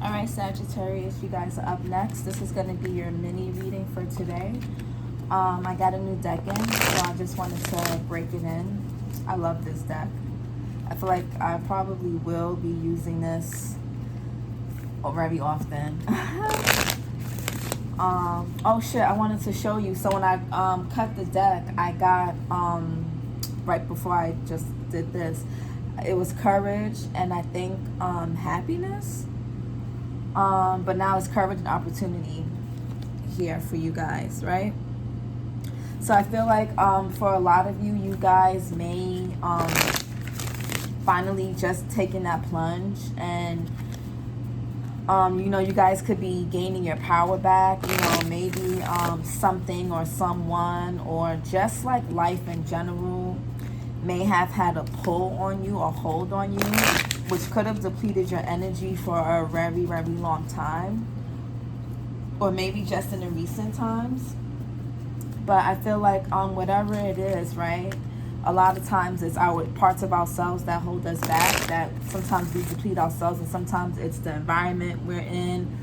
All right, Sagittarius, you guys are up next. This is going to be your mini reading for today. I got a new deck in, so I just wanted to break it in. I love this deck. I feel like I probably will be using this very often. Oh shit, I wanted to show you. So when I cut the deck, I got, right before I just did this, it was courage and I think happiness. But now it's courage and opportunity here for you guys, right? So I feel like for a lot of you, you guys may finally just taking that plunge, and you know, you guys could be gaining your power back. You know, maybe something or someone or just like life in general may have had a pull on you or hold on you, which could have depleted your energy for a very, very long time, or maybe just in the recent times. But I feel like whatever it is, right, a lot of times it's our parts of ourselves that hold us back, that sometimes we deplete ourselves, and sometimes it's the environment we're in,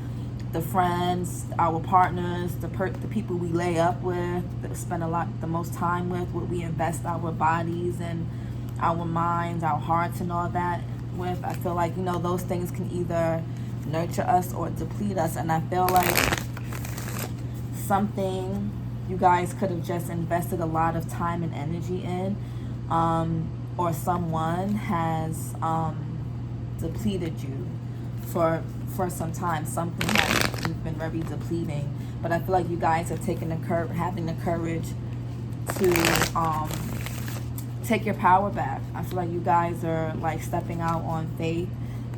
the friends, our partners, the people we lay up with, that spend the most time with, what we invest our bodies and our minds, our hearts and all that with. I feel like, you know, those things can either nurture us or deplete us, and I feel like something you guys could have just invested a lot of time and energy in, or someone has depleted you for some time. Something that you've been very depleting, but I feel like you guys have taken having the courage to take your power back. I feel like you guys are like stepping out on faith.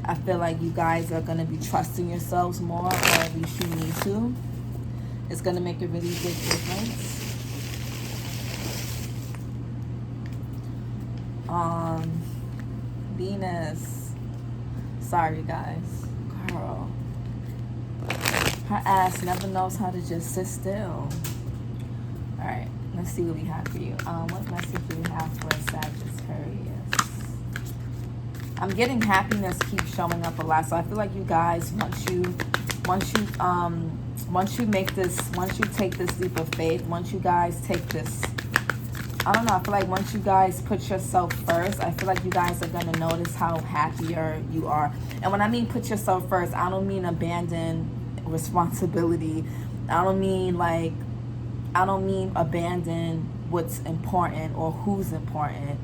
I feel like you guys are going to be trusting yourselves more, or at least you need to. It's going to make a really big difference. Venus. Sorry, guys. Girl. Her ass never knows how to just sit still. Alright, let's see what we have for you. What message do we have for Sagittarius? I'm getting happiness keeps showing up a lot. So I feel like you guys, once you take this leap of faith, once you guys take this, I don't know, I feel like once you guys put yourself first, I feel like you guys are going to notice how happier you are. And when I mean put yourself first, I don't mean abandon responsibility. I don't mean abandon what's important or who's important.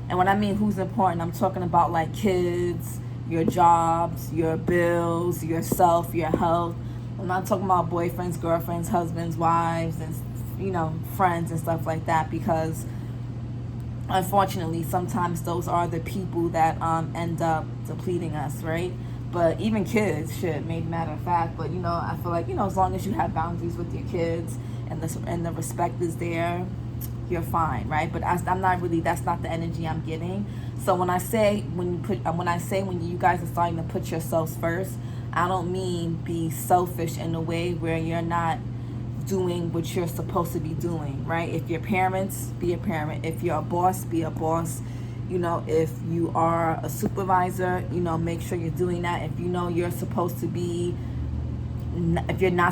And when I mean who's important, I'm talking about like kids, your jobs, your bills, yourself, your health. I'm not talking about boyfriends, girlfriends, husbands, wives, and, you know, friends and stuff like that, because unfortunately sometimes those are the people that end up depleting us, right? But even kids, shit, made matter of fact. But, you know, I feel like, you know, as long as you have boundaries with your kids and the respect is there, you're fine, right? But that's not the energy I'm getting. So when you guys are starting to put yourselves first, I don't mean be selfish in a way where you're not doing what you're supposed to be doing, right? If you're parents, be a parent. If you're a boss, be a boss. You know, if you are a supervisor, you know, make sure you're doing that. If you know if you're not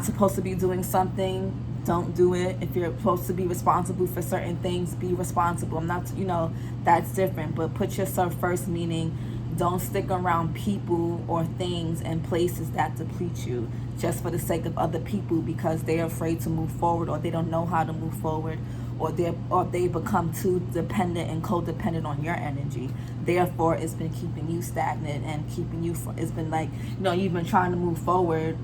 supposed to be doing something, don't do it. If you're supposed to be responsible for certain things, be responsible. I'm not, you know, that's different. But put yourself first, meaning don't stick around people or things and places that deplete you just for the sake of other people, because they're afraid to move forward, or they don't know how to move forward, or they become too dependent and codependent on your energy. Therefore, it's been keeping you stagnant and keeping you. It's been like, you know, you've been trying to move forward,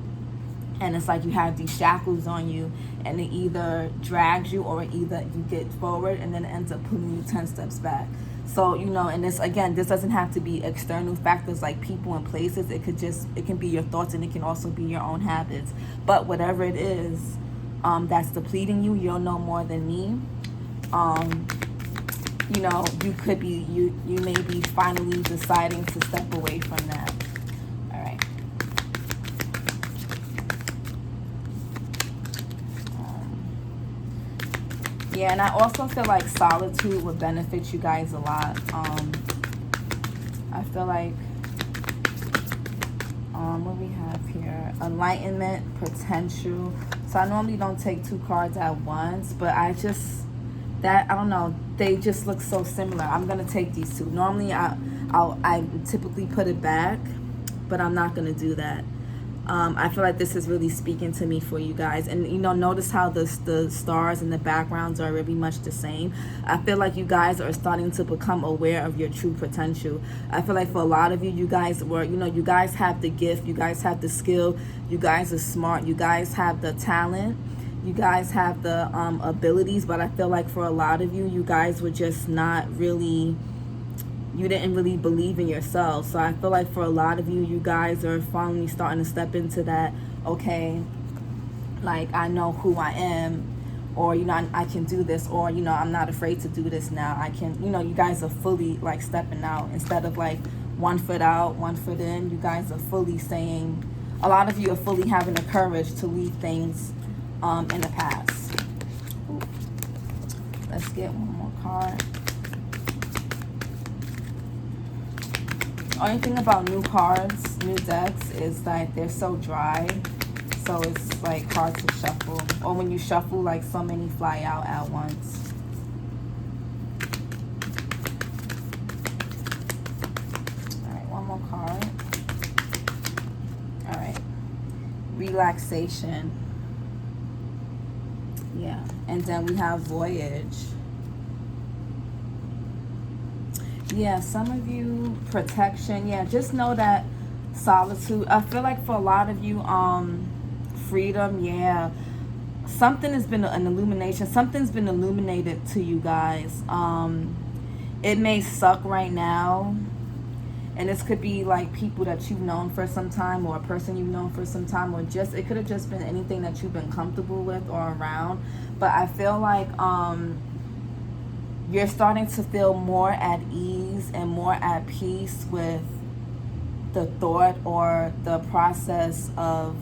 and it's like you have these shackles on you, and it either drags you or either you get forward and then it ends up pulling you 10 steps back. So, you know, and this doesn't have to be external factors like people and places. It can be your thoughts, and it can also be your own habits. But whatever it is that's depleting you, you'll know more than me. You know, you may be finally deciding to step away from that. All right. Yeah, and I also feel like solitude would benefit you guys a lot. I feel like what we have here. Enlightenment, potential. So I normally don't take 2 cards at once, but I don't know, they just look so similar. I'm gonna take these 2. Normally I typically put it back, but I'm not gonna do that. I feel like this is really speaking to me for you guys. And, you know, notice how the stars and the backgrounds are really much the same. I feel like you guys are starting to become aware of your true potential. I feel like for a lot of you, you guys were, you know, you guys have the gift, you guys have the skill, you guys are smart, you guys have the talent, you guys have the abilities. But I feel like for a lot of you, you guys were just not really... you didn't really believe in yourself. So I feel like for a lot of you, you guys are finally starting to step into that, okay, like, I know who I am, or, you know, I can do this, or, you know, I'm not afraid to do this now. I can, you know, you guys are fully, like, stepping out. Instead of, like, 1 foot out, 1 foot in, you guys are fully saying, a lot of you are fully having the courage to leave things in the past. Ooh. Let's get one more card. Only thing about new cards, new decks, is that they're so dry, so it's like hard to shuffle. Or when you shuffle, like, so many fly out at once. Alright, one more card. Alright. Relaxation. Yeah. And then we have voyage. Yeah, some of you, protection. Yeah, just know that solitude. I feel like for a lot of you, freedom. Yeah, something has been an illumination. Something's been illuminated to you guys. It may suck right now, and this could be like people that you've known for some time, or a person you've known for some time, or just, it could have just been anything that you've been comfortable with or around. But I feel like you're starting to feel more at ease and more at peace with the thought or the process of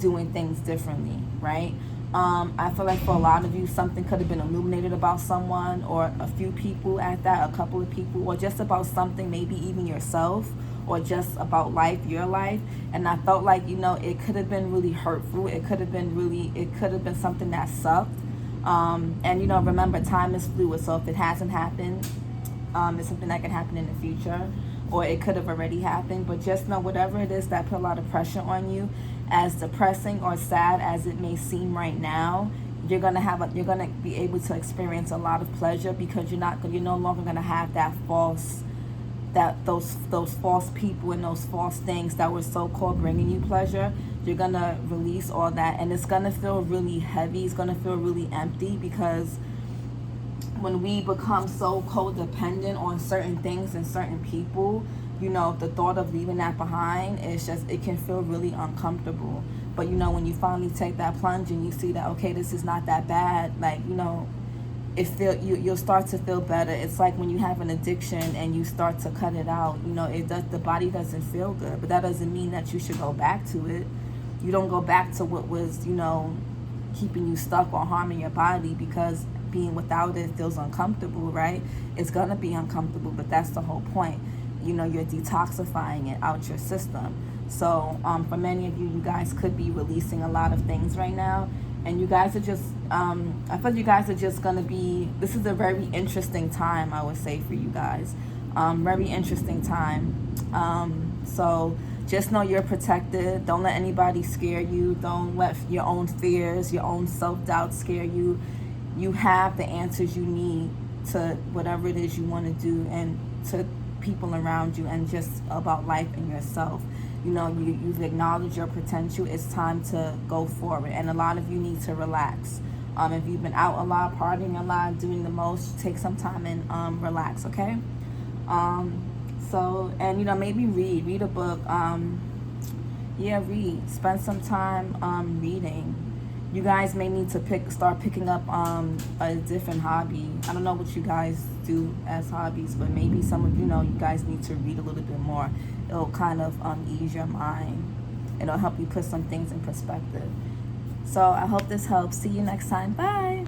doing things differently, right? I feel like for a lot of you, something could have been illuminated about someone, or a few people at that, a couple of people, or just about something, maybe even yourself, or just about life, your life. And I felt like, you know, it could have been really hurtful. It could have been something that sucked. And, you know, remember, time is fluid. So if it hasn't happened, it's something that can happen in the future, or it could have already happened. But just know, whatever it is that put a lot of pressure on you, as depressing or sad as it may seem right now, you're gonna be able to experience a lot of pleasure, because you're no longer gonna have those false people and those false things that were so-called bringing you pleasure. You're gonna release all that, and it's gonna feel really heavy. It's gonna feel really empty, because when we become so codependent on certain things and certain people, you know, the thought of leaving that behind, it can feel really uncomfortable. But, you know, when you finally take that plunge and you see that, okay, this is not that bad, like, you know, you'll start to feel better. It's like when you have an addiction and you start to cut it out, you know, the body doesn't feel good, but that doesn't mean that you should go back to it. You don't go back to what was, you know, keeping you stuck or harming your body, because being without it feels uncomfortable, right? It's gonna be uncomfortable, but that's the whole point. You know, you're detoxifying it out your system. So for many of you, you guys could be releasing a lot of things right now, and you guys are just I feel you guys are just gonna be, this is a very interesting time, I would say, for you guys. Very interesting time. So just know you're protected. Don't let anybody scare you. Don't let your own fears, your own self-doubt scare you. You have the answers you need to whatever it is you want to do, and to people around you, and just about life and yourself. You know, you've acknowledged your potential. It's time to go forward, and a lot of you need to relax. If you've been out a lot, partying a lot, doing the most, take some time and relax, okay? So, and, you know, maybe read a book. Yeah, read. Spend some time reading. You guys may need to start picking up a different hobby. I don't know what you guys do as hobbies, but maybe some of you know you guys need to read a little bit more. It'll kind of ease your mind. It'll help you put some things in perspective. So I hope this helps. See you next time. Bye.